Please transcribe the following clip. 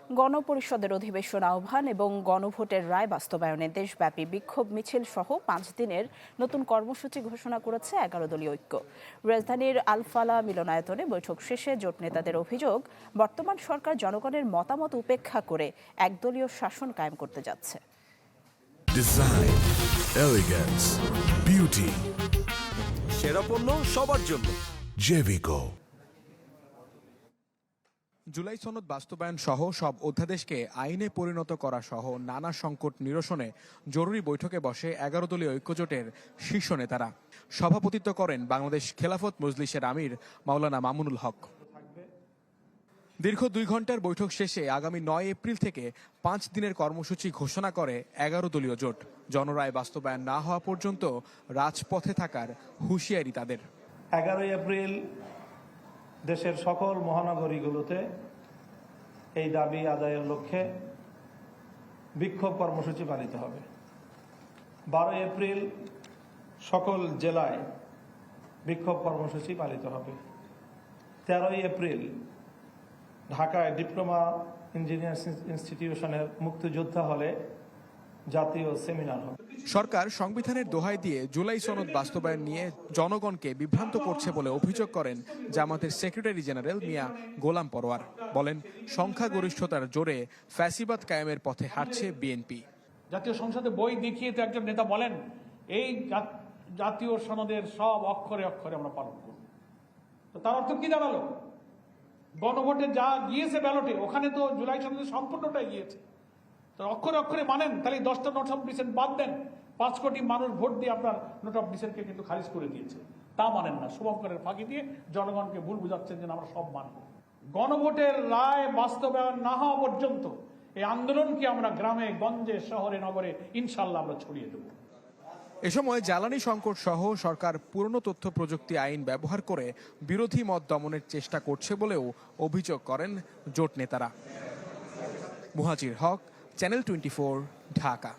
গণপরিষদের অধিবেশন আহ্বান এবং গণভোটের রায় বাস্তবায়নে দেশব্যাপী বিক্ষোভ মিছিল সহ 5 দিনের নতুন কর্মসূচি ঘোষণা করেছে 11 দলীয় ঐক্য। রাজধানীর আলফালা মিলনায়তনে বৈঠক শেষে জোট নেতাদের অভিযোগ, বর্তমান সরকার জনগণের মতামত উপেক্ষা করে একদলীয় শাসন কায়েম করতে যাচ্ছে। ডিজাইন, এলিগেন্স, বিউটি, সেরা পণ্য সবার জন্য জেভিকো। জুলাই সনদ বাস্তবায়ন সহ সব অধ্যাদেশকে আইনে পরিণত করা সহ নানা সংকট নিরসনে জরুরি বৈঠকে বসে 11 দলীয় ঐক্যজোটের শীর্ষ নেতারা। সভাপতিত্ব করেন বাংলাদেশ খেলাফত মজলিসের আমির মাওলানা মামুনুল হক। দীর্ঘ 2 ঘন্টার বৈঠক শেষে আগামী 9 এপ্রিল থেকে 5 দিনের কর্মসূচি ঘোষণা করে 11 দলীয় জোট। জনরায় বাস্তবায়ন না হওয়া পর্যন্ত রাজপথে থাকার হুঁশিয়ারি তাদের। 11 এপ্রিল দেশের সকল মহানগরীগুলোতে এই দাবি আদায়ের লক্ষ্যে বিক্ষোভ কর্মসূচি পালিত হবে। 12 এপ্রিল সকল জেলায় বিক্ষোভ কর্মসূচি পালিত হবে। 13 এপ্রিল ঢাকায় ডিপ্লোমা ইঞ্জিনিয়ার্স ইনস্টিটিউশনের মুক্তিযোদ্ধা হলে জাতীয় সেমিনার হবে। সরকার সংবিধানের দোহাই দিয়ে জুলাই সনদ বাস্তবায়ন নিয়ে জনগণকে বিভ্রান্ত করছে বলে অভিযোগ করেন জামাতের সেক্রেটারি জেনারেল মিয়া গোলাম পরোয়ার। বলেন, সংখ্যাগরিষ্ঠতার জোরে ফ্যাসিবাদ কায়েমের পথে হাঁটছে বিএনপি। জাতীয় সংসদে বই দেখিয়ে তো একজন নেতা বলেন, এই জাতীয় সনদের সব অক্ষরে অক্ষরে আমরা পালন করব। তো তার অর্থ কি দাঁড়ালো? গণভোটে যা গিয়েছে ব্যালটে, ওখানে তো জুলাই সনদের সম্পূর্ণটাই গিয়েছে। তো অক্ষরে অক্ষরে মানেন, তাহলে 10টা নোট অফ ডিসেন্ট বাদ দেন। 5 কোটি মানুষ ভোট দিয়ে আপনার নোট অফ ডিসেন্টকে কিন্তু খারিজ করে দিয়েছে। তা মানেন না, শুভঙ্করের ফাঁকি দিয়ে জনগণকে ভুল বুঝাচ্ছেন যে আমরা সব মানব। গণভোটের রায় বাস্তবায়ন না হওয়া পর্যন্ত এই আন্দোলনকে আমরা গ্রামে গঞ্জে শহরে নগরে ইনশাল্লাহ আমরা ছড়িয়ে দেব। এ সময় জ্বালানি সংকট সহ সরকার পুরনো তথ্য প্রযুক্তি আইন ব্যবহার করে বিরোধী মত দমনের চেষ্টা করছে বলেও অভিযোগ করেন জোট নেতারা। মুহাজির হক, চ্যানেল 24, ঢাকা।